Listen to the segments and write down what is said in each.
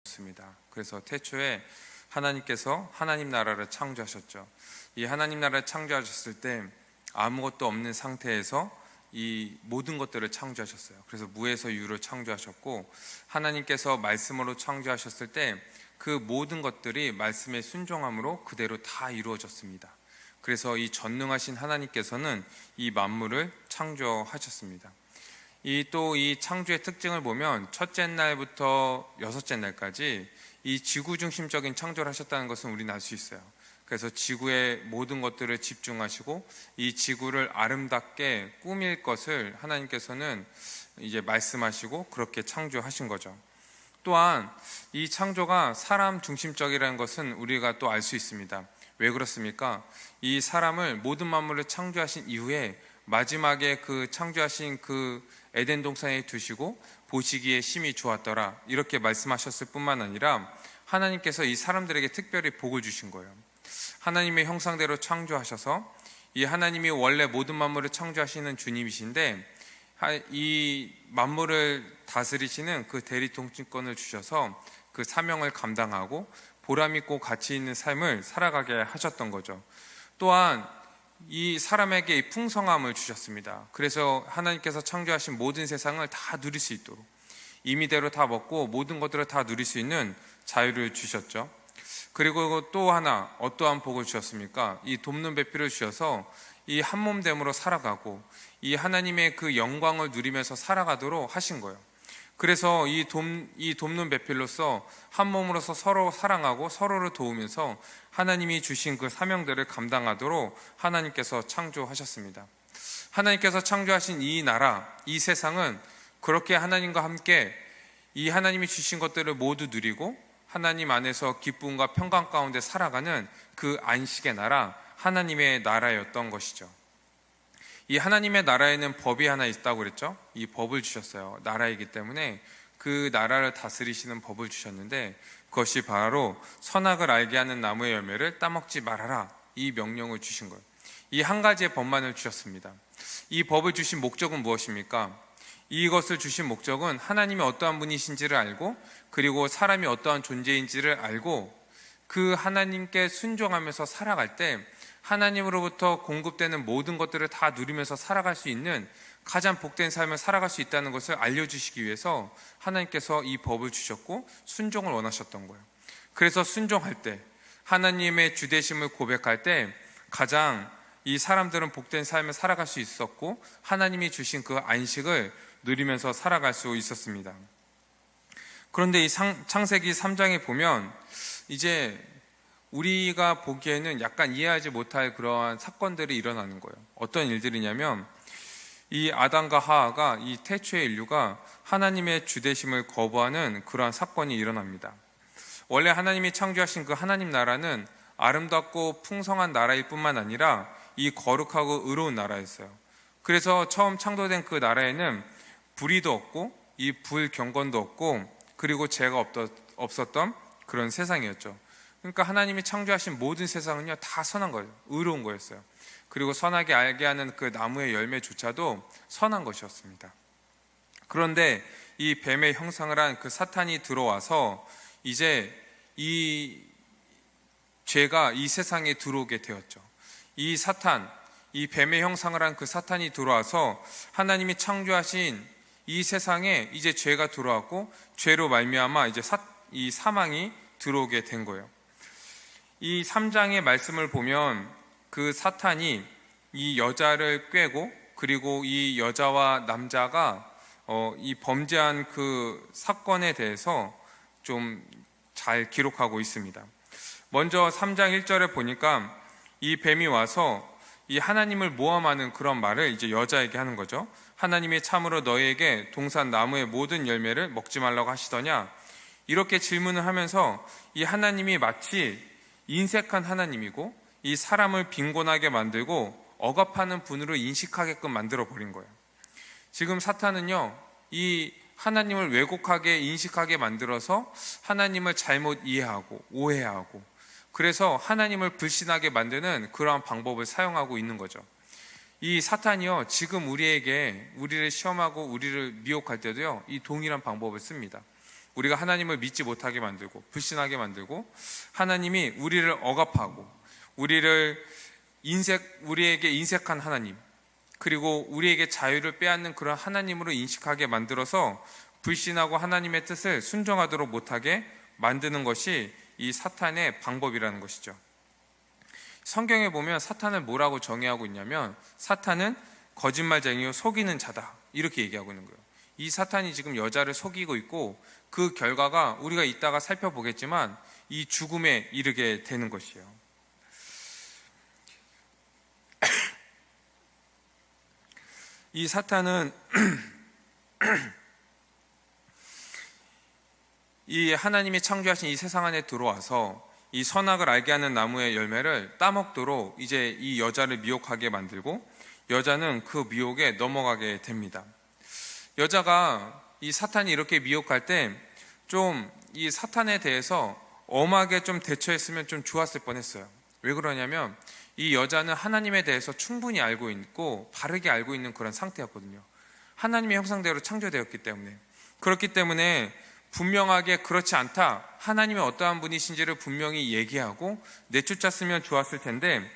습니다. 그래서 태초에 하나님께서 하나님 나라를 창조하셨죠. 이 하나님 나라를 창조하셨을 때 아무것도 없는 상태에서 이 모든 것들을 창조하셨어요. 그래서 무에서 유를 창조하셨고, 하나님께서 말씀으로 창조하셨을 때 그 모든 것들이 말씀의 순종함으로 그대로 다 이루어졌습니다. 그래서 이 전능하신 하나님께서는 이 만물을 창조하셨습니다. 이 창조의 특징을 보면 첫째 날부터 여섯째 날까지 이 지구 중심적인 창조를 하셨다는 것은 우리는 알 수 있어요. 그래서 지구의 모든 것들을 집중하시고 이 지구를 아름답게 꾸밀 것을 하나님께서는 이제 말씀하시고 그렇게 창조하신 거죠. 또한 이 창조가 사람 중심적이라는 것은 우리가 또 알 수 있습니다. 왜 그렇습니까? 이 사람을 모든 만물을 창조하신 이후에 마지막에 그 창조하신 그 에덴 동산에 두시고 보시기에 심히 좋았더라, 이렇게 말씀하셨을 뿐만 아니라 하나님께서 이 사람들에게 특별히 복을 주신 거예요. 하나님의 형상대로 창조하셔서 이 하나님이 원래 모든 만물을 창조하시는 주님이신데 이 만물을 다스리시는 그 대리통치권을 주셔서 그 사명을 감당하고 보람있고 가치 있는 삶을 살아가게 하셨던 거죠. 또한 이 사람에게 이 풍성함을 주셨습니다. 그래서 하나님께서 창조하신 모든 세상을 다 누릴 수 있도록 임의대로 다 먹고 모든 것들을 다 누릴 수 있는 자유를 주셨죠. 그리고 또 하나 어떠한 복을 주셨습니까? 이 돕는 배필을 주셔서 이 한몸됨으로 살아가고 이 하나님의 그 영광을 누리면서 살아가도록 하신 거예요. 그래서 이 돕는 배필로서 한 몸으로서 서로 사랑하고 서로를 도우면서 하나님이 주신 그 사명들을 감당하도록 하나님께서 창조하셨습니다. 하나님께서 창조하신 이 나라, 이 세상은 그렇게 하나님과 함께 이 하나님이 주신 것들을 모두 누리고 하나님 안에서 기쁨과 평강 가운데 살아가는 그 안식의 나라, 하나님의 나라였던 것이죠. 이 하나님의 나라에는 법이 하나 있다고 그랬죠. 이 법을 주셨어요. 나라이기 때문에 그 나라를 다스리시는 법을 주셨는데 그것이 바로 선악을 알게 하는 나무의 열매를 따먹지 말아라, 이 명령을 주신 거예요. 이 한 가지의 법만을 주셨습니다. 이 법을 주신 목적은 무엇입니까? 이것을 주신 목적은 하나님이 어떠한 분이신지를 알고 그리고 사람이 어떠한 존재인지를 알고 그 하나님께 순종하면서 살아갈 때 하나님으로부터 공급되는 모든 것들을 다 누리면서 살아갈 수 있는 가장 복된 삶을 살아갈 수 있다는 것을 알려주시기 위해서 하나님께서 이 법을 주셨고 순종을 원하셨던 거예요. 그래서 순종할 때, 하나님의 주되심을 고백할 때 가장 이 사람들은 복된 삶을 살아갈 수 있었고 하나님이 주신 그 안식을 누리면서 살아갈 수 있었습니다. 그런데 이 창세기 3장에 보면 이제 우리가 보기에는 약간 이해하지 못할 그러한 사건들이 일어나는 거예요. 어떤 일들이냐면 이 아담과 하하가 이 태초의 인류가 하나님의 주되심을 거부하는 그러한 사건이 일어납니다. 원래 하나님이 창조하신 그 하나님 나라는 아름답고 풍성한 나라일 뿐만 아니라 이 거룩하고 의로운 나라였어요. 그래서 처음 창조된 그 나라에는 불의도 없고 이 불경건도 없고 그리고 죄가 없었던 그런 세상이었죠. 그러니까 하나님이 창조하신 모든 세상은요 다 선한 거예요. 의로운 거였어요. 그리고 선하게 알게 하는 그 나무의 열매조차도 선한 것이었습니다. 그런데 이 뱀의 형상을 한 그 사탄이 들어와서 이제 이 죄가 이 세상에 들어오게 되었죠. 이 사탄, 이 뱀의 형상을 한 그 사탄이 들어와서 하나님이 창조하신 이 세상에 이제 죄가 들어왔고 죄로 말미암아 이제 이 사망이 들어오게 된 거예요. 이 3장의 말씀을 보면 그 사탄이 이 여자를 꾀고 그리고 이 여자와 남자가 이 범죄한 그 사건에 대해서 좀 잘 기록하고 있습니다. 먼저 3장 1절에 보니까 이 뱀이 와서 이 하나님을 모함하는 그런 말을 이제 여자에게 하는 거죠. 하나님이 참으로 너희에게 동산 나무의 모든 열매를 먹지 말라고 하시더냐, 이렇게 질문을 하면서 이 하나님이 마치 인색한 하나님이고 이 사람을 빈곤하게 만들고 억압하는 분으로 인식하게끔 만들어 버린 거예요. 지금 사탄은요 이 하나님을 왜곡하게 인식하게 만들어서 하나님을 잘못 이해하고 오해하고 그래서 하나님을 불신하게 만드는 그러한 방법을 사용하고 있는 거죠. 이 사탄이요 지금 우리를 시험하고 우리를 미혹할 때도요 이 동일한 방법을 씁니다. 우리가 하나님을 믿지 못하게 만들고 불신하게 만들고 하나님이 우리를 억압하고 우리에게 인색한 하나님, 그리고 우리에게 자유를 빼앗는 그런 하나님으로 인식하게 만들어서 불신하고 하나님의 뜻을 순종하도록 못하게 만드는 것이 이 사탄의 방법이라는 것이죠. 성경에 보면 사탄을 뭐라고 정의하고 있냐면 사탄은 거짓말쟁이요 속이는 자다, 이렇게 얘기하고 있는 거예요. 이 사탄이 지금 여자를 속이고 있고 그 결과가 우리가 이따가 살펴보겠지만 이 죽음에 이르게 되는 것이에요. 이 사탄은 이 하나님이 창조하신 이 세상 안에 들어와서 이 선악을 알게 하는 나무의 열매를 따먹도록 이제 이 여자를 미혹하게 만들고 여자는 그 미혹에 넘어가게 됩니다. 여자가 이 사탄이 이렇게 미혹할 때 좀 이 사탄에 대해서 엄하게 좀 대처했으면 좀 좋았을 뻔했어요. 왜 그러냐면 이 여자는 하나님에 대해서 충분히 알고 있고 바르게 알고 있는 그런 상태였거든요. 하나님의 형상대로 창조되었기 때문에. 그렇기 때문에 분명하게 그렇지 않다, 하나님이 어떠한 분이신지를 분명히 얘기하고 내쫓았으면 좋았을 텐데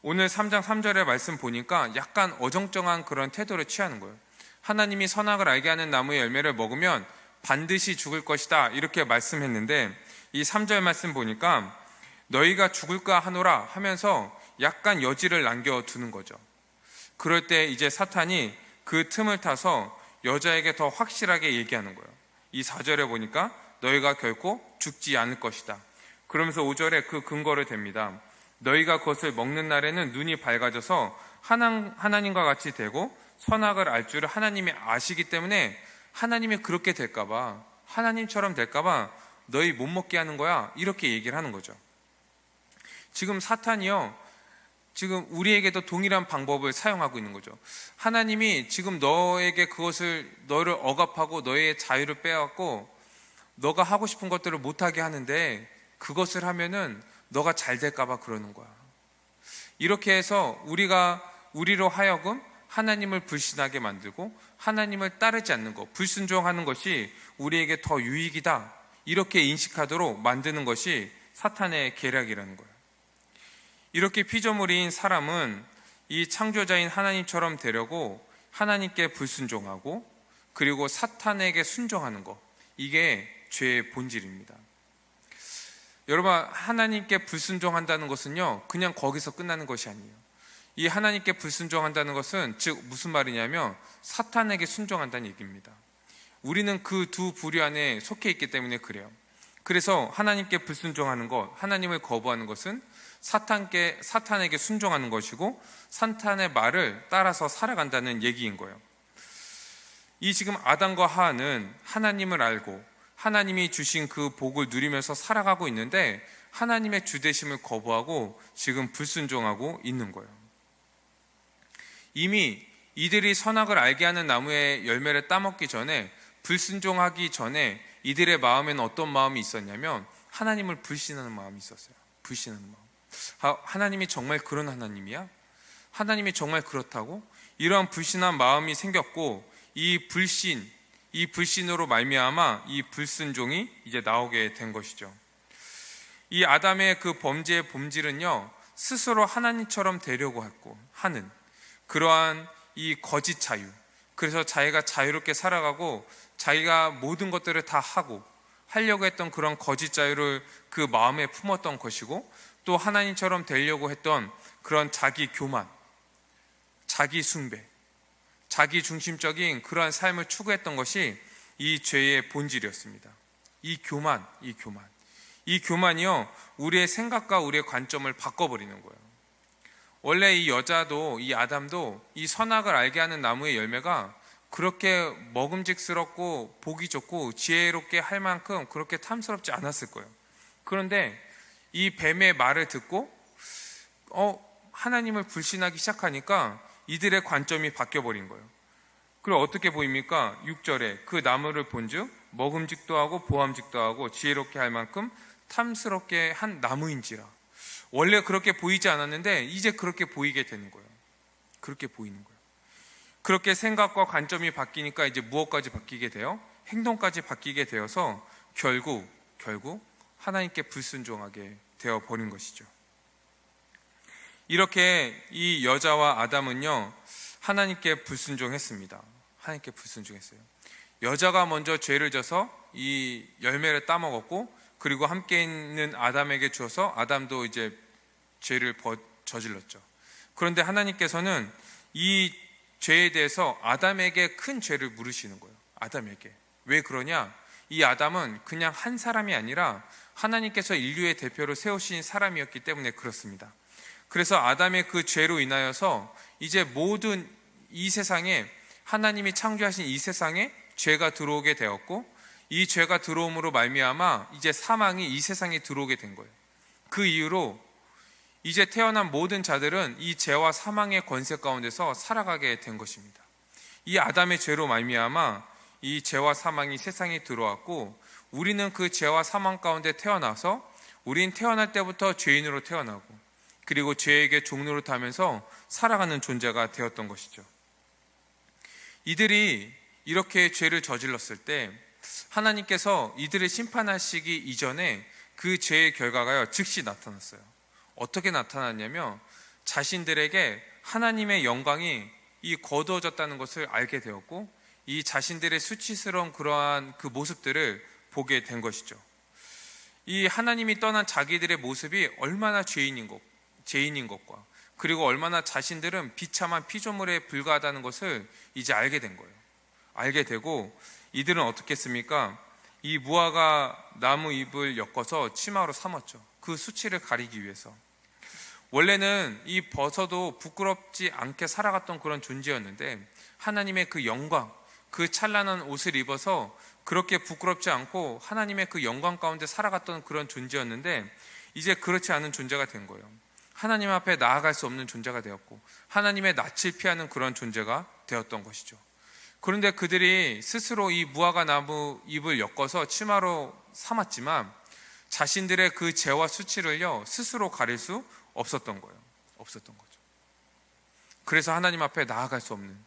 오늘 3장 3절의 말씀 보니까 약간 어정쩡한 그런 태도를 취하는 거예요. 하나님이 선악을 알게 하는 나무의 열매를 먹으면 반드시 죽을 것이다, 이렇게 말씀했는데 이 3절 말씀 보니까 너희가 죽을까 하노라 하면서 약간 여지를 남겨두는 거죠. 그럴 때 이제 사탄이 그 틈을 타서 여자에게 더 확실하게 얘기하는 거예요. 이 4절에 보니까 너희가 결코 죽지 않을 것이다. 그러면서 5절에 그 근거를 댑니다. 너희가 그것을 먹는 날에는 눈이 밝아져서 하나님과 같이 되고 선악을 알 줄을 하나님이 아시기 때문에 하나님이 그렇게 될까봐, 하나님처럼 될까봐 너희 못 먹게 하는 거야, 이렇게 얘기를 하는 거죠. 지금 사탄이요, 지금 우리에게도 동일한 방법을 사용하고 있는 거죠. 하나님이 지금 너에게 너를 억압하고 너의 자유를 빼앗고 너가 하고 싶은 것들을 못하게 하는데 그것을 하면은 너가 잘 될까봐 그러는 거야. 이렇게 해서 우리로 하여금 하나님을 불신하게 만들고 하나님을 따르지 않는 것, 불순종하는 것이 우리에게 더 유익이다, 이렇게 인식하도록 만드는 것이 사탄의 계략이라는 거예요. 이렇게 피조물인 사람은 이 창조자인 하나님처럼 되려고 하나님께 불순종하고 그리고 사탄에게 순종하는 것, 이게 죄의 본질입니다. 여러분, 하나님께 불순종한다는 것은요, 그냥 거기서 끝나는 것이 아니에요. 이 하나님께 불순종한다는 것은 즉 무슨 말이냐면 사탄에게 순종한다는 얘기입니다. 우리는 그 두 부류 안에 속해 있기 때문에 그래요. 그래서 하나님께 불순종하는 것, 하나님을 거부하는 것은 사탄에게 순종하는 것이고 사탄의 말을 따라서 살아간다는 얘기인 거예요. 이 지금 아담과 하와는 하나님을 알고 하나님이 주신 그 복을 누리면서 살아가고 있는데 하나님의 주되심을 거부하고 지금 불순종하고 있는 거예요. 이미 이들이 선악을 알게 하는 나무의 열매를 따먹기 전에, 불순종하기 전에 이들의 마음에는 어떤 마음이 있었냐면 하나님을 불신하는 마음이 있었어요. 불신하는 마음. 하나님이 정말 그런 하나님이야? 하나님이 정말 그렇다고? 이러한 불신한 마음이 생겼고 이 불신으로 말미암아 이 불순종이 이제 나오게 된 것이죠. 이 아담의 그 범죄의 본질은요, 스스로 하나님처럼 되려고 하는 그러한 이 거짓 자유, 그래서 자기가 자유롭게 살아가고 자기가 모든 것들을 다 하려고 했던 그런 거짓 자유를 그 마음에 품었던 것이고, 또 하나님처럼 되려고 했던 그런 자기 교만, 자기 숭배, 자기 중심적인 그러한 삶을 추구했던 것이 이 죄의 본질이었습니다. 이 교만이요, 우리의 생각과 우리의 관점을 바꿔버리는 거예요. 원래 이 여자도, 이 아담도 이 선악을 알게 하는 나무의 열매가 그렇게 먹음직스럽고 보기 좋고 지혜롭게 할 만큼 그렇게 탐스럽지 않았을 거예요. 그런데 이 뱀의 말을 듣고 하나님을 불신하기 시작하니까 이들의 관점이 바뀌어버린 거예요. 그리고 어떻게 보입니까? 6절에 그 나무를 본즉 먹음직도 하고 보암직도 하고 지혜롭게 할 만큼 탐스럽게 한 나무인지라. 원래 그렇게 보이지 않았는데 이제 그렇게 보이게 되는 거예요. 그렇게 보이는 거예요. 그렇게 생각과 관점이 바뀌니까 이제 무엇까지 바뀌게 돼요? 행동까지 바뀌게 되어서 결국 하나님께 불순종하게 되어 버린 것이죠. 이렇게 이 여자와 아담은요, 하나님께 불순종했습니다. 하나님께 불순종했어요. 여자가 먼저 죄를 져서 이 열매를 따먹었고, 그리고 함께 있는 아담에게 주어서 아담도 이제 죄를 저질렀죠. 그런데 하나님께서는 이 죄에 대해서 아담에게 큰 죄를 물으시는 거예요. 아담에게. 왜 그러냐? 이 아담은 그냥 한 사람이 아니라 하나님께서 인류의 대표로 세우신 사람이었기 때문에 그렇습니다. 그래서 아담의 그 죄로 인하여서 이제 모든 이 세상에, 하나님이 창조하신 이 세상에 죄가 들어오게 되었고, 이 죄가 들어옴으로 말미암아 이제 사망이 이 세상에 들어오게 된 거예요. 그 이후로 이제 태어난 모든 자들은 이 죄와 사망의 권세 가운데서 살아가게 된 것입니다. 이 아담의 죄로 말미암아 이 죄와 사망이 세상에 들어왔고, 우리는 그 죄와 사망 가운데 태어나서 우린 태어날 때부터 죄인으로 태어나고, 그리고 죄에게 종로를 타면서 살아가는 존재가 되었던 것이죠. 이들이 이렇게 죄를 저질렀을 때 하나님께서 이들을 심판하시기 이전에 그 죄의 결과가요, 즉시 나타났어요. 어떻게 나타났냐면, 자신들에게 하나님의 영광이 거두어졌다는 것을 알게 되었고, 이 자신들의 수치스러운 그러한 그 모습들을 보게 된 것이죠. 이 하나님이 떠난 자기들의 모습이 얼마나 죄인인 것과, 그리고 얼마나 자신들은 비참한 피조물에 불과하다는 것을 이제 알게 된 거예요. 알게 되고, 이들은 어떻게 했습니까? 이 무화과 나무 잎을 엮어서 치마로 삼았죠. 그 수치를 가리기 위해서. 원래는 이 벗어도 부끄럽지 않게 살아갔던 그런 존재였는데, 하나님의 그 영광, 그 찬란한 옷을 입어서 그렇게 부끄럽지 않고 하나님의 그 영광 가운데 살아갔던 그런 존재였는데, 이제 그렇지 않은 존재가 된 거예요. 하나님 앞에 나아갈 수 없는 존재가 되었고, 하나님의 낯을 피하는 그런 존재가 되었던 것이죠. 그런데 그들이 스스로 이 무화과 나무 잎을 엮어서 치마로 삼았지만, 자신들의 그 죄와 수치를요, 스스로 가릴 수 없었던 거예요. 없었던 거죠. 그래서 하나님 앞에 나아갈 수 없는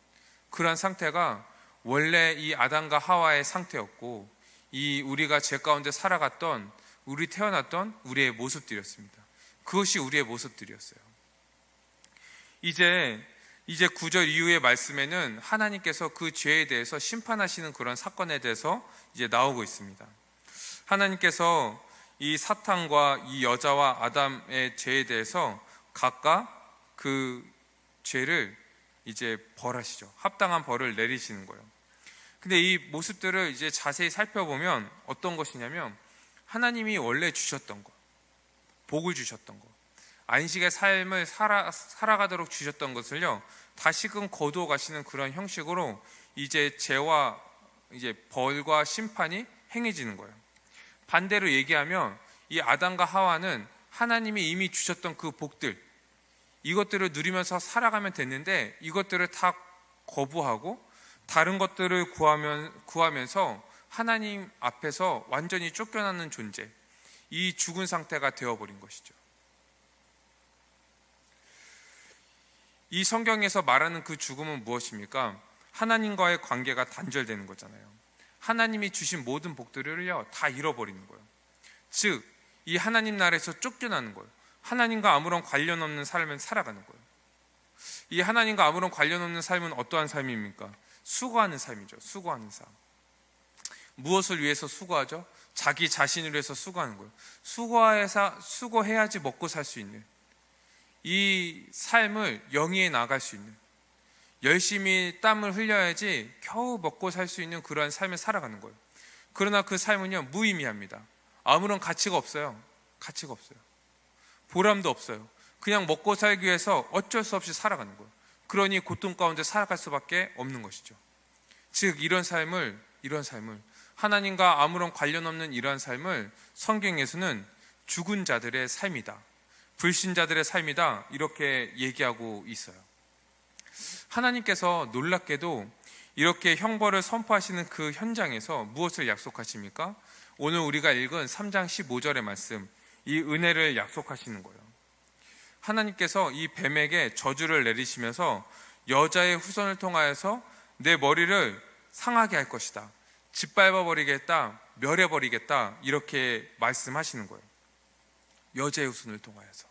그러한 상태가 원래 이 아담과 하와의 상태였고, 이 우리가 죄 가운데 살아갔던, 우리 태어났던 우리의 모습들이었습니다. 그것이 우리의 모습들이었어요. 이제 9절 이후의 말씀에는 하나님께서 그 죄에 대해서 심판하시는 그런 사건에 대해서 이제 나오고 있습니다. 하나님께서 이 사탄과 이 여자와 아담의 죄에 대해서 각각 그 죄를 이제 벌하시죠. 합당한 벌을 내리시는 거예요. 근데 이 모습들을 이제 자세히 살펴보면 어떤 것이냐면, 하나님이 원래 주셨던 것, 복을 주셨던 것, 안식의 삶을 살아가도록 주셨던 것을요, 다시금 거두어 가시는 그런 형식으로 이제 죄와 이제 벌과 심판이 행해지는 거예요. 반대로 얘기하면, 이 아담과 하와는 하나님이 이미 주셨던 그 복들, 이것들을 누리면서 살아가면 됐는데, 이것들을 다 거부하고 다른 것들을 구하면서 하나님 앞에서 완전히 쫓겨나는 존재, 이 죽은 상태가 되어버린 것이죠. 이 성경에서 말하는 그 죽음은 무엇입니까? 하나님과의 관계가 단절되는 거잖아요. 하나님이 주신 모든 복들을요, 다 잃어버리는 거예요. 즉, 이 하나님 나라에서 쫓겨나는 거예요. 하나님과 아무런 관련 없는 삶을 살아가는 거예요. 이 하나님과 아무런 관련 없는 삶은 어떠한 삶입니까? 수고하는 삶이죠. 수고하는 삶. 무엇을 위해서 수고하죠? 자기 자신을 위해서 수고하는 거예요. 수고해야지 먹고 살 수 있는, 이 삶을 영위해 나갈 수 있는, 열심히 땀을 흘려야지 겨우 먹고 살 수 있는 그러한 삶을 살아가는 거예요. 그러나 그 삶은요, 무의미합니다. 아무런 가치가 없어요. 가치가 없어요. 보람도 없어요. 그냥 먹고 살기 위해서 어쩔 수 없이 살아가는 거예요. 그러니 고통 가운데 살아갈 수밖에 없는 것이죠. 즉, 이런 삶을 하나님과 아무런 관련 없는 이러한 삶을 성경에서는 죽은 자들의 삶이다, 불신자들의 삶이다, 이렇게 얘기하고 있어요. 하나님께서 놀랍게도 이렇게 형벌을 선포하시는 그 현장에서 무엇을 약속하십니까? 오늘 우리가 읽은 3장 15절의 말씀, 이 은혜를 약속하시는 거예요. 하나님께서 이 뱀에게 저주를 내리시면서 여자의 후손을 통하여서 내 머리를 상하게 할 것이다, 짓밟아 버리겠다, 멸해 버리겠다, 이렇게 말씀하시는 거예요. 여자의 후손을 통하여서.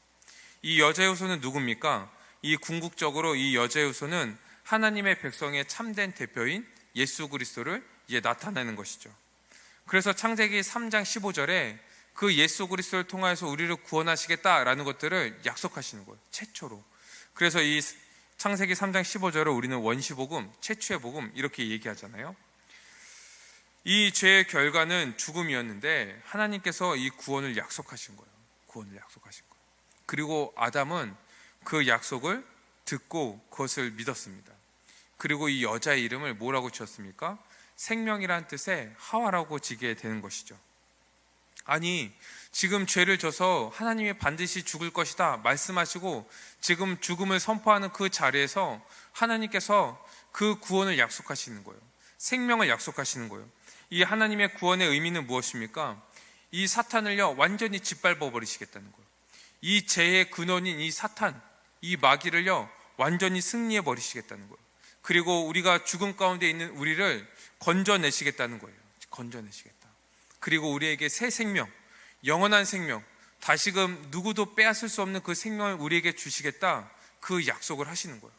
이 여자의 후손은 누굽니까? 이 궁극적으로 이 여자의 후손은 하나님의 백성의 참된 대표인 예수 그리스도를 이제 나타내는 것이죠. 그래서 창세기 3장 15절에 그 예수 그리스도를 통하여서 우리를 구원하시겠다라는 것들을 약속하시는 거예요. 최초로. 그래서 이 창세기 3장 15절을 우리는 원시복음, 최초의 복음 이렇게 얘기하잖아요. 이 죄의 결과는 죽음이었는데 하나님께서 이 구원을 약속하신 거예요. 구원을 약속하신 거예요. 그리고 아담은 그 약속을 듣고 그것을 믿었습니다. 그리고 이 여자의 이름을 뭐라고 지었습니까? 생명이란 뜻의 하와라고 지게 되는 것이죠. 아니, 지금 죄를 져서 하나님이 반드시 죽을 것이다 말씀하시고 지금 죽음을 선포하는 그 자리에서 하나님께서 그 구원을 약속하시는 거예요. 생명을 약속하시는 거예요. 이 하나님의 구원의 의미는 무엇입니까? 이 사탄을요 완전히 짓밟아 버리시겠다는 거예요. 이 죄의 근원인 이 사탄, 이 마귀를요 완전히 승리해 버리시겠다는 거예요. 그리고 우리가 죽음 가운데 있는 우리를 건져내시겠다는 거예요. 건져내시겠다. 그리고 우리에게 새 생명, 영원한 생명, 다시금 누구도 빼앗을 수 없는 그 생명을 우리에게 주시겠다, 그 약속을 하시는 거예요.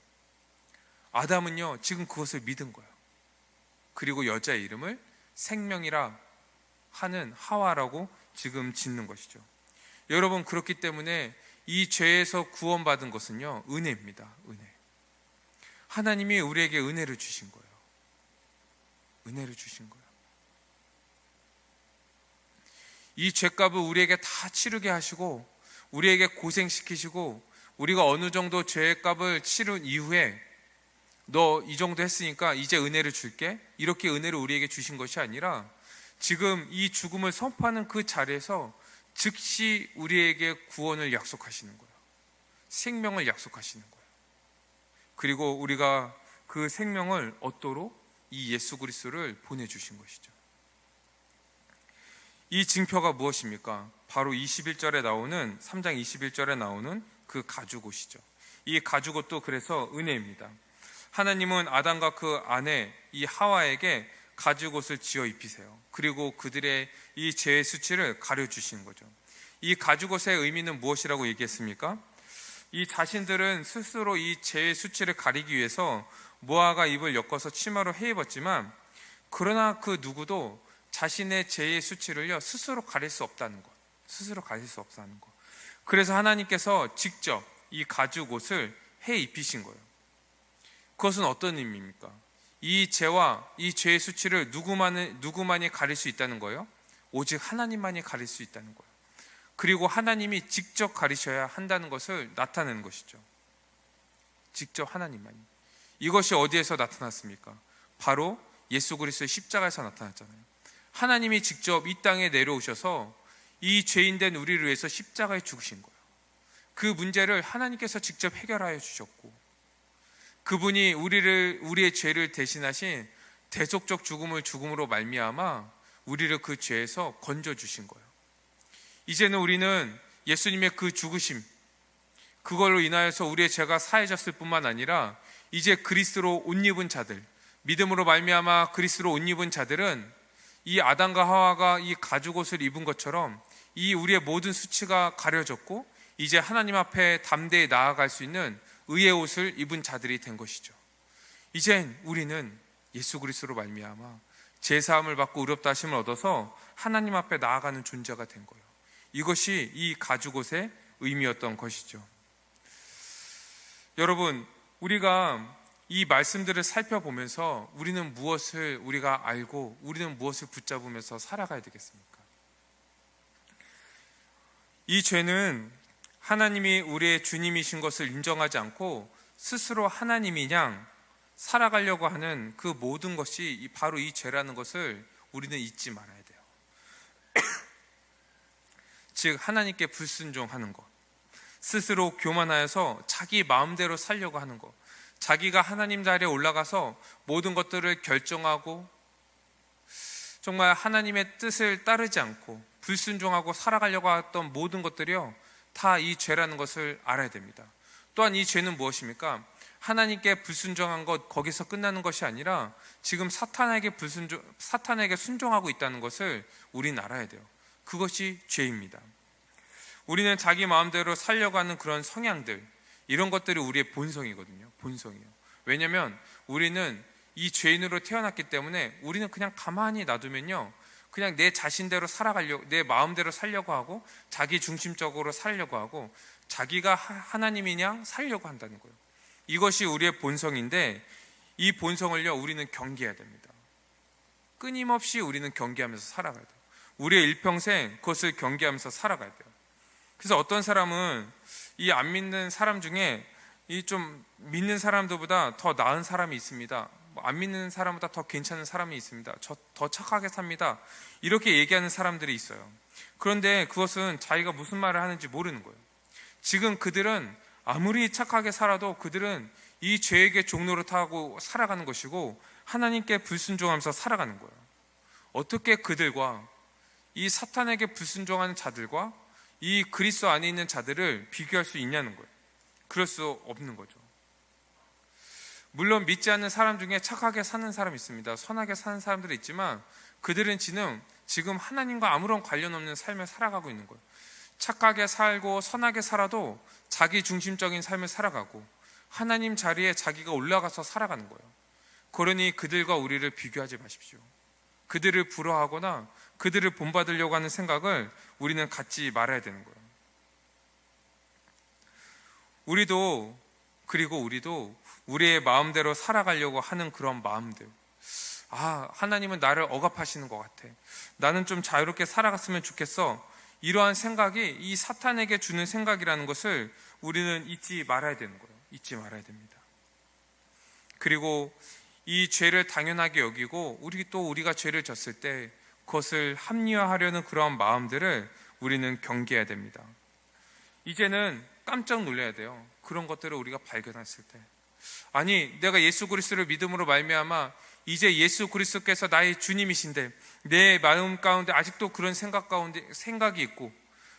아담은요 지금 그것을 믿은 거예요. 그리고 여자의 이름을 생명이라 하는 하와라고 지금 짓는 것이죠. 여러분, 그렇기 때문에 이 죄에서 구원받은 것은요 은혜입니다. 은혜. 하나님이 우리에게 은혜를 주신 거예요. 은혜를 주신 거예요. 이 죄값을 우리에게 다 치르게 하시고 우리에게 고생시키시고 우리가 어느 정도 죄값을 치른 이후에 너 이 정도 했으니까 이제 은혜를 줄게, 이렇게 은혜를 우리에게 주신 것이 아니라 지금 이 죽음을 선포하는 그 자리에서 즉시 우리에게 구원을 약속하시는 거예요. 생명을 약속하시는 거예요. 그리고 우리가 그 생명을 얻도록 이 예수 그리스도를 보내주신 것이죠. 이 징표가 무엇입니까? 바로 21절에 나오는 3장 21절에 나오는 그 가죽옷이죠. 이 가죽옷도 그래서 은혜입니다. 하나님은 아담과 그 아내 이 하와에게 가죽옷을 지어 입히세요. 그리고 그들의 이 죄의 수치를 가려주시는 거죠. 이 가죽옷의 의미는 무엇이라고 얘기했습니까? 이 자신들은 스스로 이 죄의 수치를 가리기 위해서 모아가 입을 엮어서 치마로 해 입었지만, 그러나 그 누구도 자신의 죄의 수치를요 스스로 가릴 수 없다는 것. 스스로 가릴 수 없다는 것. 그래서 하나님께서 직접 이 가죽옷을 해 입히신 거예요. 그것은 어떤 의미입니까? 이 죄와 이 죄의 수치를 누구만이 가릴 수 있다는 거예요? 오직 하나님만이 가릴 수 있다는 거예요. 그리고 하나님이 직접 가리셔야 한다는 것을 나타내는 것이죠. 직접 하나님만이. 이것이 어디에서 나타났습니까? 바로 예수 그리스도의 십자가에서 나타났잖아요. 하나님이 직접 이 땅에 내려오셔서 이 죄인된 우리를 위해서 십자가에 죽으신 거예요. 그 문제를 하나님께서 직접 해결하여 주셨고, 그분이 우리의 죄를 대신하신 대속적 죽음으로 말미암아 우리를 그 죄에서 건져 주신 거예요. 이제는 우리는 예수님의 그 죽으심, 그걸로 인하여서 우리의 죄가 사해졌을 뿐만 아니라 이제 그리스도로 옷 입은 자들, 믿음으로 말미암아 그리스도로 옷 입은 자들은 이 아담과 하와가 이 가죽옷을 입은 것처럼 이 우리의 모든 수치가 가려졌고 이제 하나님 앞에 담대히 나아갈 수 있는 의의 옷을 입은 자들이 된 것이죠. 이젠 우리는 예수 그리스도로 말미암아 제사함을 받고 의롭다 하심을 얻어서 하나님 앞에 나아가는 존재가 된 거예요. 이것이 이 가죽옷의 의미였던 것이죠. 여러분, 우리가 이 말씀들을 살펴보면서 우리는 무엇을 우리가 알고 우리는 무엇을 붙잡으면서 살아가야 되겠습니까? 이 죄는 하나님이 우리의 주님이신 것을 인정하지 않고 스스로 하나님이냥 살아가려고 하는 그 모든 것이 바로 이 죄라는 것을 우리는 잊지 말아야 돼요. 즉 하나님께 불순종하는 것, 스스로 교만하여서 자기 마음대로 살려고 하는 것, 자기가 하나님 자리에 올라가서 모든 것들을 결정하고 정말 하나님의 뜻을 따르지 않고 불순종하고 살아가려고 했던 모든 것들이요 다 이 죄라는 것을 알아야 됩니다. 또한 이 죄는 무엇입니까? 하나님께 불순종한 것 거기서 끝나는 것이 아니라 지금 사탄에게 순종하고 있다는 것을 우리는 알아야 돼요. 그것이 죄입니다. 우리는 자기 마음대로 살려고 하는 그런 성향들, 이런 것들이 우리의 본성이거든요. 본성이에요. 왜냐하면 우리는 이 죄인으로 태어났기 때문에 우리는 그냥 가만히 놔두면요, 그냥 내 자신대로 살아가려고, 내 마음대로 살려고 하고, 자기 중심적으로 살려고 하고, 자기가 하나님이냐 살려고 한다는 거예요. 이것이 우리의 본성인데, 이 본성을요 우리는 경계해야 됩니다. 끊임없이 우리는 경계하면서 살아가야 돼요. 우리의 일평생 그것을 경계하면서 살아가야 돼요. 그래서 어떤 사람은 이 안 믿는 사람 중에 이 좀 믿는 사람들보다 더 나은 사람이 있습니다. 안 믿는 사람보다 더 괜찮은 사람이 있습니다. 저 더 착하게 삽니다. 이렇게 얘기하는 사람들이 있어요. 그런데 그것은 자기가 무슨 말을 하는지 모르는 거예요. 지금 그들은 아무리 착하게 살아도 그들은 이 죄에게 종로를 타고 살아가는 것이고 하나님께 불순종하면서 살아가는 거예요. 어떻게 그들과 이 사탄에게 불순종하는 자들과 이 그리스도 안에 있는 자들을 비교할 수 있냐는 거예요. 그럴 수 없는 거죠. 물론 믿지 않는 사람 중에 착하게 사는 사람이 있습니다. 선하게 사는 사람들이 있지만 그들은 지금 하나님과 아무런 관련 없는 삶을 살아가고 있는 거예요. 착하게 살고 선하게 살아도 자기 중심적인 삶을 살아가고 하나님 자리에 자기가 올라가서 살아가는 거예요. 그러니 그들과 우리를 비교하지 마십시오. 그들을 부러워하거나 그들을 본받으려고 하는 생각을 우리는 갖지 말아야 되는 거예요. 우리도 우리의 마음대로 살아가려고 하는 그런 마음들, 하나님은 나를 억압하시는 것 같아, 나는 좀 자유롭게 살아갔으면 좋겠어, 이러한 생각이 이 사탄에게 주는 생각이라는 것을 우리는 잊지 말아야 되는 거예요. 잊지 말아야 됩니다. 그리고 이 죄를 당연하게 여기고 우리가 죄를 졌을 때 그것을 합리화하려는 그런 마음들을 우리는 경계해야 됩니다. 이제는 깜짝 놀라야 돼요. 그런 것들을 우리가 발견했을 때, 아니 내가 예수 그리스도를 믿음으로 말미암아 이제 예수 그리스도께서 나의 주님이신데 내 마음 가운데 아직도 그런 생각이 있고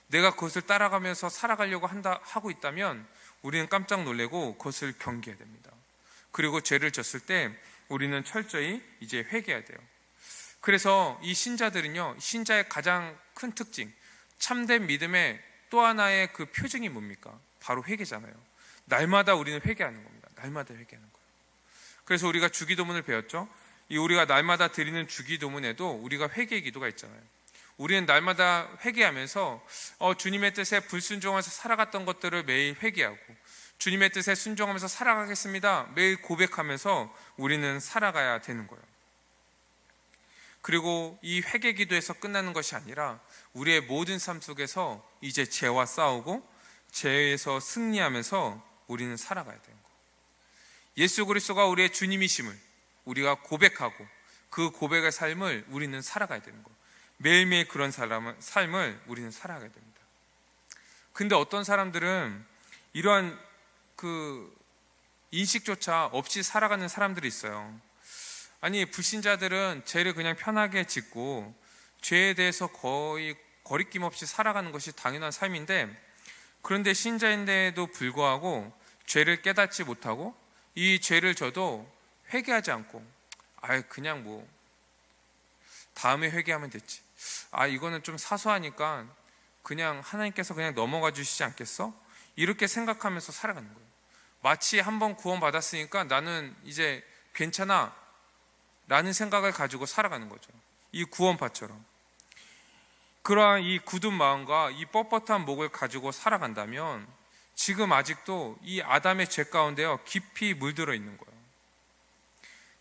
내가 그것을 따라가면서 살아가려고 하고 있다면 우리는 깜짝 놀라고 그것을 경계해야 됩니다. 그리고 죄를 졌을 때 우리는 철저히 이제 회개해야 돼요. 그래서 이 신자들은요, 신자의 가장 큰 특징, 참된 믿음의 또 하나의 그 표징이 뭡니까? 바로 회개잖아요. 날마다 우리는 회개하는 겁니다. 날마다 회개하는 거예요. 그래서 우리가 주기도문을 배웠죠. 우리가 날마다 드리는 주기도문에도 우리가 회개 기도가 있잖아요. 우리는 날마다 회개하면서 주님의 뜻에 불순종해서 살아갔던 것들을 매일 회개하고 주님의 뜻에 순종하면서 살아가겠습니다, 매일 고백하면서 우리는 살아가야 되는 거예요. 그리고 이 회개 기도에서 끝나는 것이 아니라 우리의 모든 삶 속에서 이제 죄와 싸우고 죄에서 승리하면서 우리는 살아가야 되는 거예요. 예수 그리스도가 우리의 주님이심을 우리가 고백하고 그 고백의 삶을 우리는 살아가야 되는 거예요. 매일매일 그런 삶을 우리는 살아가야 됩니다. 근데 어떤 사람들은 이러한 그 인식조차 없이 살아가는 사람들이 있어요. 아니 불신자들은 죄를 그냥 편하게 짓고 죄에 대해서 거의 거리낌 없이 살아가는 것이 당연한 삶인데, 그런데 신자인데도 불구하고 죄를 깨닫지 못하고 이 죄를 져도 회개하지 않고 그냥 뭐 다음에 회개하면 됐지, 이거는 좀 사소하니까 그냥 하나님께서 그냥 넘어가 주시지 않겠어? 이렇게 생각하면서 살아가는 거예요. 마치 한번 구원 받았으니까 나는 이제 괜찮아 라는 생각을 가지고 살아가는 거죠. 이 구원파처럼. 그러한 이 굳은 마음과 이 뻣뻣한 목을 가지고 살아간다면 지금 아직도 이 아담의 죄 가운데요 깊이 물들어 있는 거예요.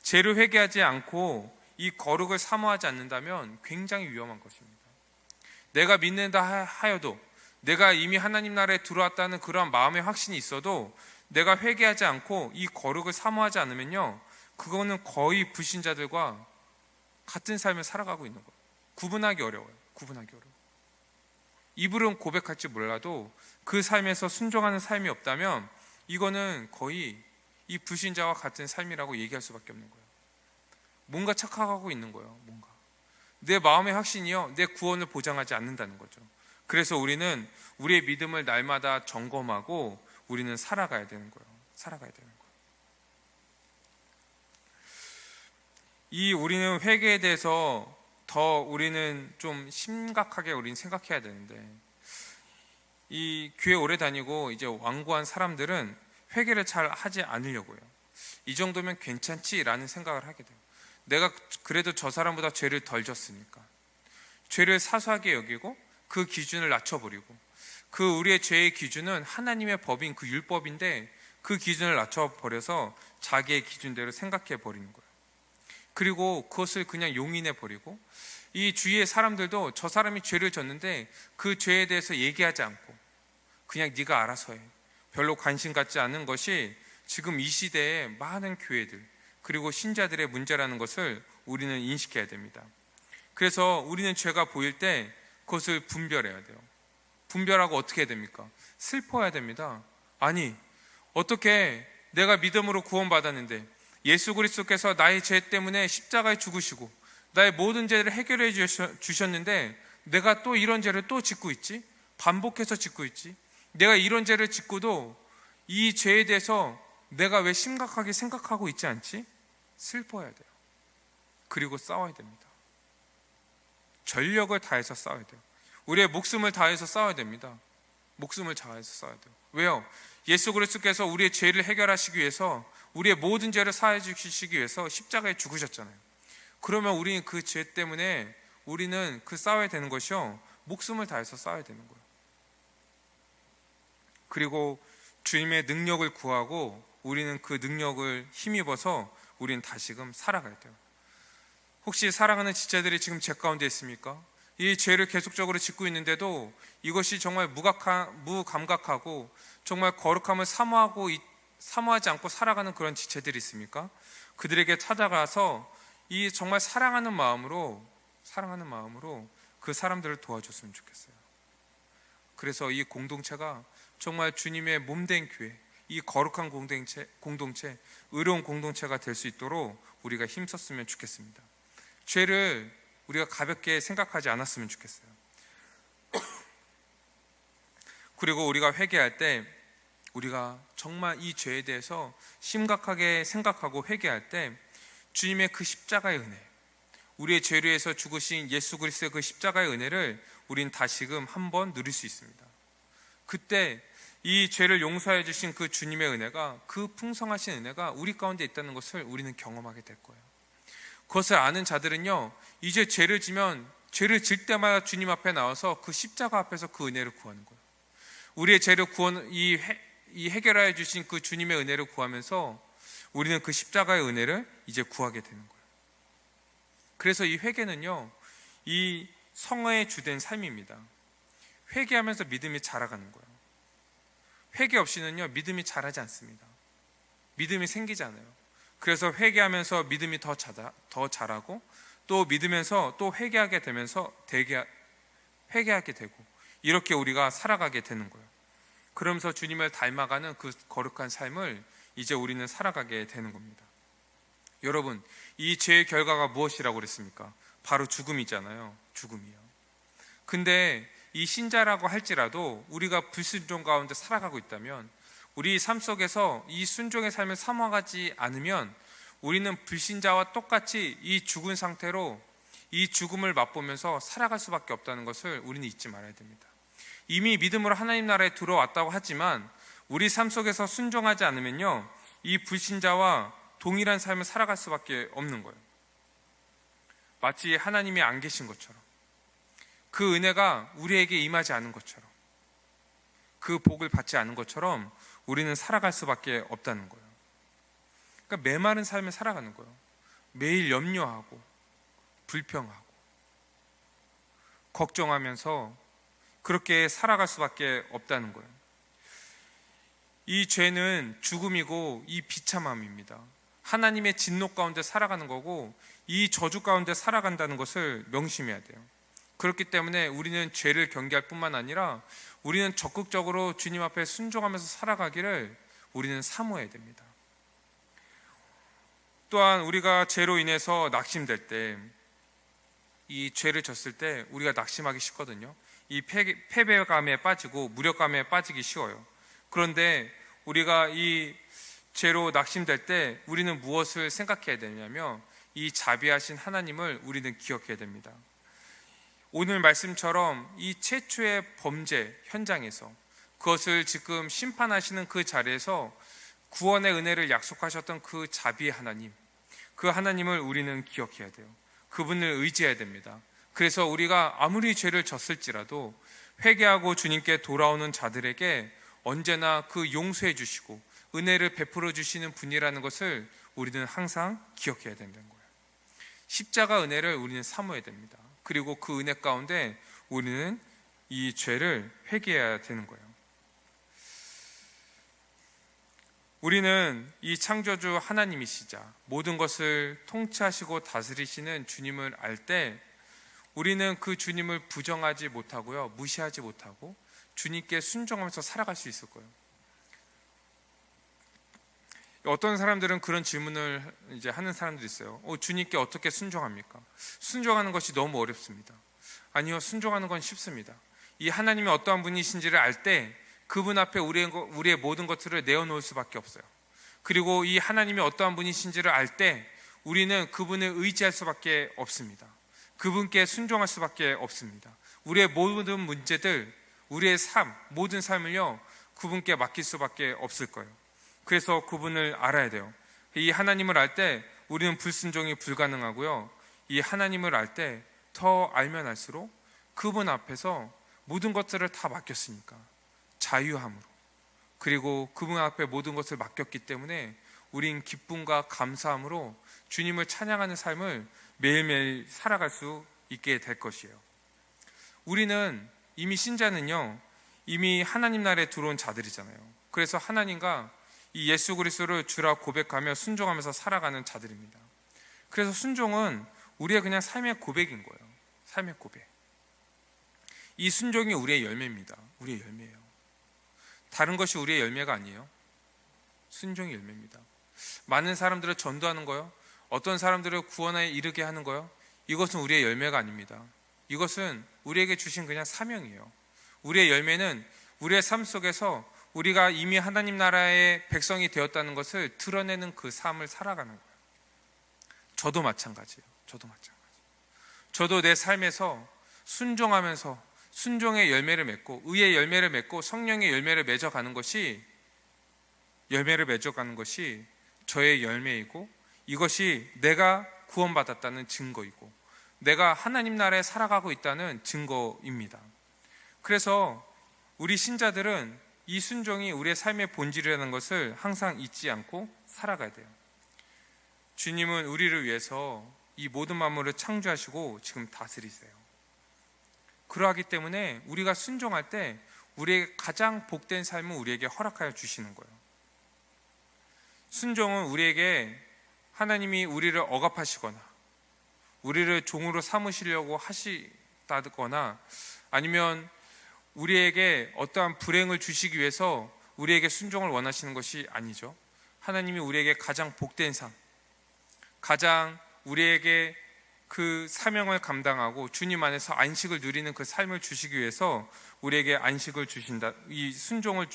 죄를 회개하지 않고 이 거룩을 사모하지 않는다면 굉장히 위험한 것입니다. 내가 믿는다 하여도, 내가 이미 하나님 나라에 들어왔다는 그런 마음의 확신이 있어도 내가 회개하지 않고 이 거룩을 사모하지 않으면요, 그거는 거의 불신자들과 같은 삶을 살아가고 있는 거예요. 구분하기 어려워요. 입으로는 고백할지 몰라도 그 삶에서 순종하는 삶이 없다면 이거는 거의 이 불신자와 같은 삶이라고 얘기할 수밖에 없는 거예요. 뭔가 착각하고 있는 거예요. 내 마음의 확신이요, 내 구원을 보장하지 않는다는 거죠. 그래서 우리는 우리의 믿음을 날마다 점검하고 우리는 살아가야 되는 거예요. 우리는 회개에 대해서 더 우리는 좀 심각하게 우리는 생각해야 되는데, 이 교회 오래 다니고 이제 완고한 사람들은 회개를 잘 하지 않으려고요. 이 정도면 괜찮지라는 생각을 하게 돼요. 내가 그래도 저 사람보다 죄를 덜 졌으니까. 죄를 사소하게 여기고 그 기준을 낮춰버리고, 그 우리의 죄의 기준은 하나님의 법인 그 율법인데 그 기준을 낮춰버려서 자기의 기준대로 생각해 버리는 거예요. 그리고 그것을 그냥 용인해 버리고, 이 주위의 사람들도 저 사람이 죄를 졌는데 그 죄에 대해서 얘기하지 않고 그냥 네가 알아서 해, 별로 관심 갖지 않는 것이 지금 이 시대의 많은 교회들 그리고 신자들의 문제라는 것을 우리는 인식해야 됩니다. 그래서 우리는 죄가 보일 때 그것을 분별해야 돼요. 분별하고 어떻게 해야 됩니까? 슬퍼야 됩니다. 아니, 어떻게 내가 믿음으로 구원받았는데 예수 그리스도께서 나의 죄 때문에 십자가에 죽으시고 나의 모든 죄를 해결해 주셨는데 내가 또 이런 죄를 또 짓고 있지? 반복해서 짓고 있지? 내가 이런 죄를 짓고도 이 죄에 대해서 내가 왜 심각하게 생각하고 있지 않지? 슬퍼야 돼요. 그리고 싸워야 됩니다. 전력을 다해서 싸워야 돼요. 우리의 목숨을 다해서 싸워야 됩니다. 목숨을 다해서 싸워야 돼요. 왜요? 예수 그리스도께서 우리의 죄를 해결하시기 위해서, 우리의 모든 죄를 사해 주시기 위해서 십자가에 죽으셨잖아요. 그러면 우리는 그 죄 때문에 우리는 그 싸워야 되는 것이요, 목숨을 다해서 싸워야 되는 거예요. 그리고 주님의 능력을 구하고 우리는 그 능력을 힘입어서 우리는 다시금 살아가야 돼요. 혹시 사랑하는 지체들이 지금 죄 가운데 있습니까? 이 죄를 계속적으로 짓고 있는데도 이것이 정말 무감각하고 정말 거룩함을 사모하지 않고 살아가는 그런 지체들이 있습니까? 그들에게 찾아가서 이 정말 사랑하는 마음으로 그 사람들을 도와줬으면 좋겠어요. 그래서 이 공동체가 정말 주님의 몸된 교회, 이 거룩한 공동체, 의로운 공동체가 될 수 있도록 우리가 힘썼으면 좋겠습니다. 죄를 우리가 가볍게 생각하지 않았으면 좋겠어요. 그리고 우리가 회개할 때 우리가 정말 이 죄에 대해서 심각하게 생각하고 회개할 때 주님의 그 십자가의 은혜, 우리의 죄를 위해서 죽으신 예수 그리스도의 그 십자가의 은혜를 우린 다시금 한번 누릴 수 있습니다. 그때 이 죄를 용서해 주신 그 주님의 은혜가, 그 풍성하신 은혜가 우리 가운데 있다는 것을 우리는 경험하게 될 거예요. 그것을 아는 자들은요, 이제 죄를 질 때마다 주님 앞에 나와서 그 십자가 앞에서 그 은혜를 구하는 거예요. 우리의 죄를 해결하여 주신 그 주님의 은혜를 구하면서 우리는 그 십자가의 은혜를 이제 구하게 되는 거예요. 그래서 이 회개는요, 이 성화의 주된 삶입니다. 회개하면서 믿음이 자라가는 거예요. 회개 없이는요, 믿음이 자라지 않습니다. 믿음이 생기지 않아요. 그래서 회개하면서 믿음이 더 자라고, 또 믿으면서 또 회개하게 되면서 회개하게 되고, 이렇게 우리가 살아가게 되는 거예요. 그러면서 주님을 닮아가는 그 거룩한 삶을 이제 우리는 살아가게 되는 겁니다. 여러분, 이 죄의 결과가 무엇이라고 그랬습니까? 바로 죽음이잖아요. 죽음이요. 근데 이 신자라고 할지라도 우리가 불순종 가운데 살아가고 있다면, 우리 삶 속에서 이 순종의 삶을 사모하지 않으면 우리는 불신자와 똑같이 이 죽은 상태로 이 죽음을 맛보면서 살아갈 수밖에 없다는 것을 우리는 잊지 말아야 됩니다. 이미 믿음으로 하나님 나라에 들어왔다고 하지만 우리 삶 속에서 순종하지 않으면요, 이 불신자와 동일한 삶을 살아갈 수밖에 없는 거예요. 마치 하나님이 안 계신 것처럼, 그 은혜가 우리에게 임하지 않은 것처럼, 그 복을 받지 않은 것처럼 우리는 살아갈 수밖에 없다는 거예요. 그러니까 메마른 삶을 살아가는 거예요. 매일 염려하고 불평하고 걱정하면서 그렇게 살아갈 수밖에 없다는 거예요. 이 죄는 죽음이고 이 비참함입니다. 하나님의 진노 가운데 살아가는 거고 이 저주 가운데 살아간다는 것을 명심해야 돼요. 그렇기 때문에 우리는 죄를 경계할 뿐만 아니라 우리는 적극적으로 주님 앞에 순종하면서 살아가기를 우리는 사모해야 됩니다. 또한 우리가 죄로 인해서 낙심될 때, 이 죄를 졌을 때 우리가 낙심하기 쉽거든요. 이 패배감에 빠지고 무력감에 빠지기 쉬워요. 그런데 우리가 이 죄로 낙심될 때 우리는 무엇을 생각해야 되냐면, 이 자비하신 하나님을 우리는 기억해야 됩니다. 오늘 말씀처럼 이 최초의 범죄 현장에서 그것을 지금 심판하시는 그 자리에서 구원의 은혜를 약속하셨던 그 자비의 하나님, 그 하나님을 우리는 기억해야 돼요. 그분을 의지해야 됩니다. 그래서 우리가 아무리 죄를 졌을지라도 회개하고 주님께 돌아오는 자들에게 언제나 그 용서해 주시고 은혜를 베풀어 주시는 분이라는 것을 우리는 항상 기억해야 된다는 거예요. 십자가 은혜를 우리는 사모해야 됩니다. 그리고 그 은혜 가운데 우리는 이 죄를 회개해야 되는 거예요. 우리는 이 창조주 하나님이시자 모든 것을 통치하시고 다스리시는 주님을 알 때 우리는 그 주님을 부정하지 못하고요, 무시하지 못하고 주님께 순종하면서 살아갈 수 있을 거예요. 어떤 사람들은 그런 질문을 이제 하는 사람들이 있어요. 주님께 어떻게 순종합니까? 순종하는 것이 너무 어렵습니다. 아니요, 순종하는 건 쉽습니다. 이 하나님이 어떠한 분이신지를 알 때 그분 앞에 우리의 모든 것들을 내어놓을 수밖에 없어요. 그리고 이 하나님이 어떠한 분이신지를 알 때 우리는 그분을 의지할 수밖에 없습니다. 그분께 순종할 수밖에 없습니다. 우리의 모든 문제들, 우리의 모든 삶을요, 그분께 맡길 수밖에 없을 거예요. 그래서 그분을 알아야 돼요. 이 하나님을 알 때 우리는 불순종이 불가능하고요, 이 하나님을 알 때 더 알면 알수록 그분 앞에서 모든 것들을 다 맡겼으니까 자유함으로, 그리고 그분 앞에 모든 것을 맡겼기 때문에 우린 기쁨과 감사함으로 주님을 찬양하는 삶을 매일매일 살아갈 수 있게 될 것이에요. 우리는 이미 신자는요, 이미 하나님 나라에 들어온 자들이잖아요. 그래서 하나님과 이 예수 그리스도를 주라 고백하며 순종하면서 살아가는 자들입니다. 그래서 순종은 우리의 그냥 삶의 고백인 거예요. 삶의 고백. 이 순종이 우리의 열매입니다. 우리의 열매예요. 다른 것이 우리의 열매가 아니에요. 순종이 열매입니다. 많은 사람들을 전도하는 거요, 어떤 사람들을 구원에 이르게 하는 거요, 이것은 우리의 열매가 아닙니다. 이것은 우리에게 주신 그냥 사명이에요. 우리의 열매는 우리의 삶 속에서 우리가 이미 하나님 나라의 백성이 되었다는 것을 드러내는 그 삶을 살아가는 거예요. 저도 마찬가지예요. 저도 내 삶에서 순종하면서 순종의 열매를 맺고 의의 열매를 맺고 성령의 열매를 맺어가는 것이 저의 열매이고, 이것이 내가 구원받았다는 증거이고 내가 하나님 나라에 살아가고 있다는 증거입니다. 그래서 우리 신자들은 이 순종이 우리의 삶의 본질이라는 것을 항상 잊지 않고 살아가야 돼요. 주님은 우리를 위해서 이 모든 만물을 창조하시고 지금 다스리세요. 그러하기 때문에 우리가 순종할 때 우리의 가장 복된 삶을 우리에게 허락하여 주시는 거예요. 순종은 우리에게 하나님이 우리를 억압하시거나 우리를 종으로 삼으시려고 하시다거나 아니면 우리에게 어떠한 불행을 주시기 위해서 우리에게 순종을 원하시는 것이 아니죠. 하나님이 우리에게 가장 복된 삶, 가장 우리에게 그 사명을 감당하고 주님 안에서 안식을 누리는 그 삶을 주시기 위해서 우리에게 안식을 주신다, 이 순종을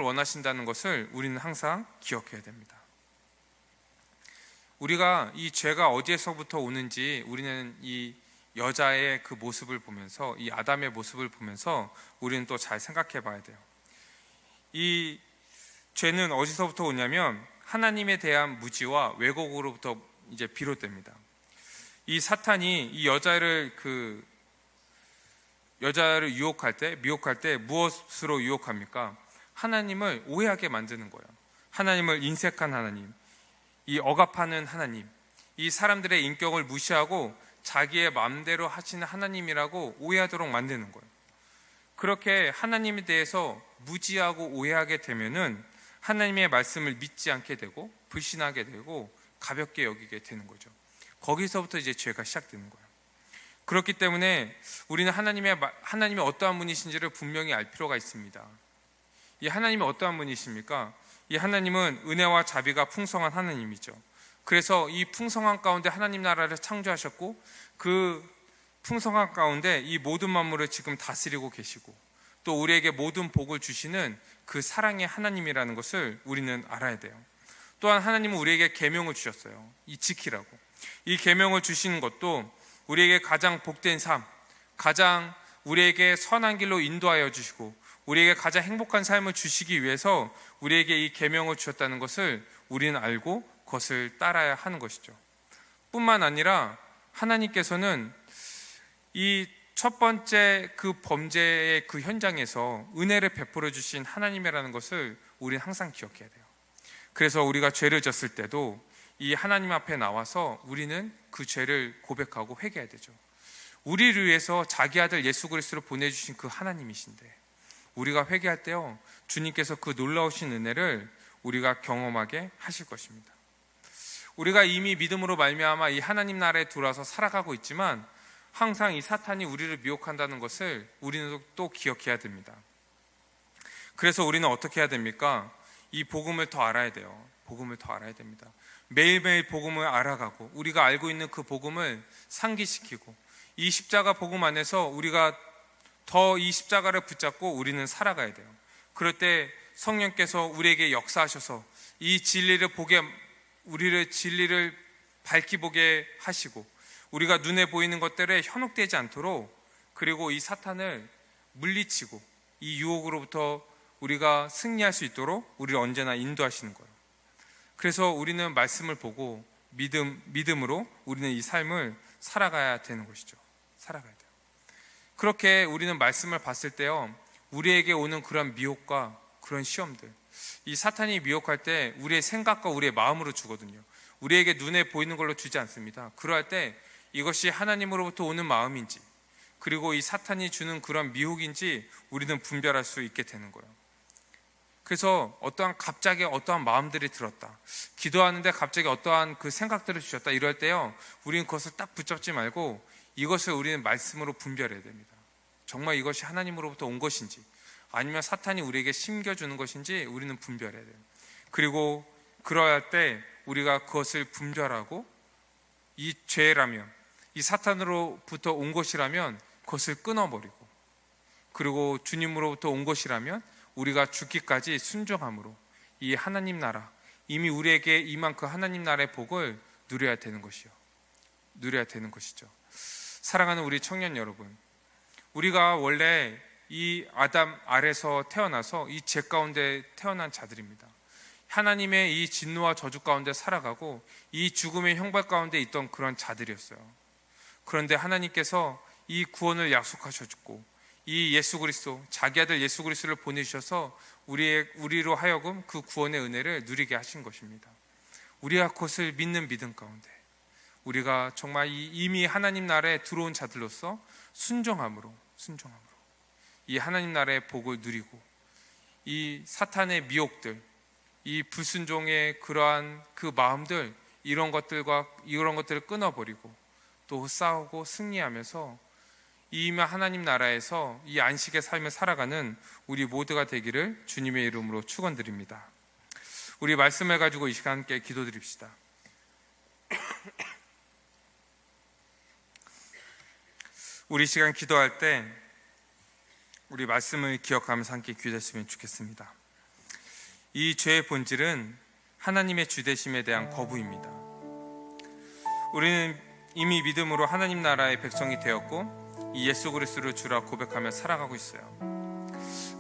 원하신다는 것을 우리는 항상 기억해야 됩니다. 우리가 이 죄가 어디에서부터 오는지 우리는 이 여자의 그 모습을 보면서, 이 아담의 모습을 보면서 우리는 또 잘 생각해 봐야 돼요. 이 죄는 어디서부터 오냐면 하나님에 대한 무지와 왜곡으로부터 이제 비롯됩니다. 이 사탄이 이 여자를 미혹할 때 무엇으로 유혹합니까? 하나님을 오해하게 만드는 거예요. 하나님을 인색한 하나님, 이 억압하는 하나님, 이 사람들의 인격을 무시하고 자기의 마음대로 하시는 하나님이라고 오해하도록 만드는 거예요. 그렇게 하나님에 대해서 무지하고 오해하게 되면은 하나님의 말씀을 믿지 않게 되고 불신하게 되고 가볍게 여기게 되는 거죠. 거기서부터 이제 죄가 시작되는 거예요. 그렇기 때문에 우리는 하나님이 어떠한 분이신지를 분명히 알 필요가 있습니다. 이 하나님이 어떠한 분이십니까? 이 하나님은 은혜와 자비가 풍성한 하나님이죠. 그래서 이 풍성한 가운데 하나님 나라를 창조하셨고 그 풍성한 가운데 이 모든 만물을 지금 다스리고 계시고 또 우리에게 모든 복을 주시는 그 사랑의 하나님이라는 것을 우리는 알아야 돼요. 또한 하나님은 우리에게 계명을 주셨어요. 이 지키라고. 이 계명을 주시는 것도 우리에게 가장 복된 삶, 가장 우리에게 선한 길로 인도하여 주시고 우리에게 가장 행복한 삶을 주시기 위해서 우리에게 이 계명을 주셨다는 것을 우리는 알고 그것을 따라야 하는 것이죠. 뿐만 아니라 하나님께서는 이 첫 번째 그 범죄의 그 현장에서 은혜를 베풀어 주신 하나님이라는 것을 우리는 항상 기억해야 돼요. 그래서 우리가 죄를 졌을 때도 이 하나님 앞에 나와서 우리는 그 죄를 고백하고 회개해야 되죠. 우리를 위해서 자기 아들 예수 그리스도를 보내주신 그 하나님이신데 우리가 회개할 때요, 주님께서 그 놀라우신 은혜를 우리가 경험하게 하실 것입니다. 우리가 이미 믿음으로 말미암아 이 하나님 나라에 들어와서 살아가고 있지만 항상 이 사탄이 우리를 미혹한다는 것을 우리는 또 기억해야 됩니다. 그래서 우리는 어떻게 해야 됩니까? 이 복음을 더 알아야 돼요. 복음을 더 알아야 됩니다. 매일매일 복음을 알아가고 우리가 알고 있는 그 복음을 상기시키고 이 십자가 복음 안에서 우리가 더 이 십자가를 붙잡고 우리는 살아가야 돼요. 그럴 때 성령께서 우리에게 역사하셔서 이 진리를 보게, 우리를 진리를 밝히 보게 하시고 우리가 눈에 보이는 것들에 현혹되지 않도록, 그리고 이 사탄을 물리치고 이 유혹으로부터 우리가 승리할 수 있도록 우리를 언제나 인도하시는 거예요. 그래서 우리는 말씀을 보고 믿음으로 우리는 이 삶을 살아가야 되는 것이죠. 살아가야 돼요. 그렇게 우리는 말씀을 봤을 때요, 우리에게 오는 그런 미혹과 그런 시험들, 이 사탄이 미혹할 때 우리의 생각과 우리의 마음으로 주거든요. 우리에게 눈에 보이는 걸로 주지 않습니다. 그러할 때 이것이 하나님으로부터 오는 마음인지, 그리고 이 사탄이 주는 그런 미혹인지 우리는 분별할 수 있게 되는 거예요. 그래서 갑자기 어떠한 마음들이 들었다, 기도하는데 갑자기 어떠한 그 생각들을 주셨다, 이럴 때요, 우리는 그것을 딱 붙잡지 말고 이것을 우리는 말씀으로 분별해야 됩니다. 정말 이것이 하나님으로부터 온 것인지 아니면 사탄이 우리에게 심겨주는 것인지 우리는 분별해야 돼요. 그리고 그러할 때 우리가 그것을 분별하고 이 죄라면, 이 사탄으로부터 온 것이라면 그것을 끊어버리고, 그리고 주님으로부터 온 것이라면 우리가 죽기까지 순종함으로 이 하나님 나라, 이미 우리에게 임한 그 하나님 나라의 복을 누려야 되는 것이죠. 사랑하는 우리 청년 여러분, 우리가 원래 이 아담 아래서 태어나서 이 죄 가운데 태어난 자들입니다. 하나님의 이 진노와 저주 가운데 살아가고 이 죽음의 형벌 가운데 있던 그런 자들이었어요. 그런데 하나님께서 이 구원을 약속하셨고 이 예수 그리스도, 자기 아들 예수 그리스도를 보내주셔서 우리로 하여금 그 구원의 은혜를 누리게 하신 것입니다. 우리가 그것을 믿는 믿음 가운데 우리가 정말 이미 하나님 나라에 들어온 자들로서 순종함으로 이 하나님 나라의 복을 누리고 이 사탄의 미혹들, 이 불순종의 그러한 그 마음들, 이런 것들을 끊어버리고 또 싸우고 승리하면서 이미 하나님 나라에서 이 안식의 삶을 살아가는 우리 모두가 되기를 주님의 이름으로 축원드립니다. 우리 말씀을 가지고 이 시간 함께 기도드립시다. 우리 시간 기도할 때 우리 말씀을 기억하면서 함께 기도했으면 좋겠습니다. 이 죄의 본질은 하나님의 주되심에 대한 거부입니다. 우리는 이미 믿음으로 하나님 나라의 백성이 되었고 이 예수 그리스도를 주라 고백하며 살아가고 있어요.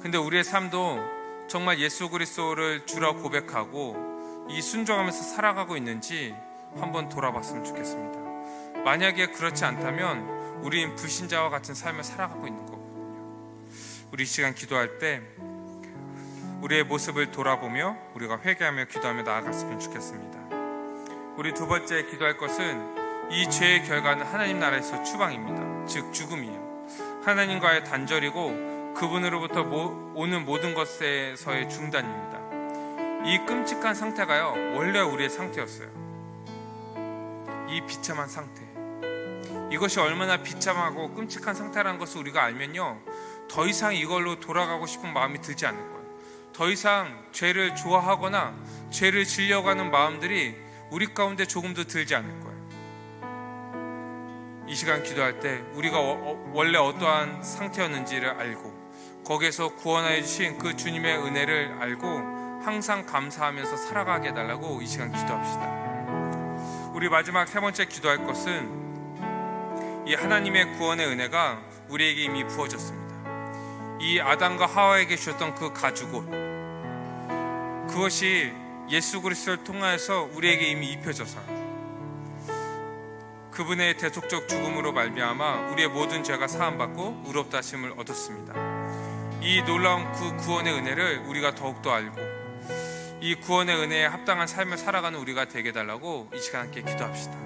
근데 우리의 삶도 정말 예수 그리스도를 주라 고백하고 이 순종하면서 살아가고 있는지 한번 돌아봤으면 좋겠습니다. 만약에 그렇지 않다면 우리는 불신자와 같은 삶을 살아가고 있는 거거든요. 우리 시간 기도할 때 우리의 모습을 돌아보며 우리가 회개하며 기도하며 나아갔으면 좋겠습니다. 우리 두 번째 기도할 것은 이 죄의 결과는 하나님 나라에서 추방입니다. 즉 죽음이에요. 하나님과의 단절이고 그분으로부터 오는 모든 것에서의 중단입니다. 이 끔찍한 상태가요, 원래 우리의 상태였어요. 이 비참한 상태, 이것이 얼마나 비참하고 끔찍한 상태라는 것을 우리가 알면요, 더 이상 이걸로 돌아가고 싶은 마음이 들지 않을 거예요. 더 이상 죄를 좋아하거나 죄를 지려고 하는 마음들이 우리 가운데 조금도 들지 않을 거예요. 이 시간 기도할 때 우리가 원래 어떠한 상태였는지를 알고 거기에서 구원하여 주신 그 주님의 은혜를 알고 항상 감사하면서 살아가게 해달라고 이 시간 기도합시다. 우리 마지막 세 번째 기도할 것은 이 하나님의 구원의 은혜가 우리에게 이미 부어졌습니다. 이 아담과 하와에게 주셨던 그 가죽옷, 그것이 예수 그리스도를 통하여서 우리에게 이미 입혀져서 그분의 대속적 죽음으로 말미암아 우리의 모든 죄가 사함받고 의롭다 하심을 얻었습니다. 이 놀라운 그 구원의 은혜를 우리가 더욱더 알고 이 구원의 은혜에 합당한 삶을 살아가는 우리가 되게 해달라고 이 시간 함께 기도합시다.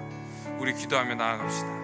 우리 기도하며 나아갑시다.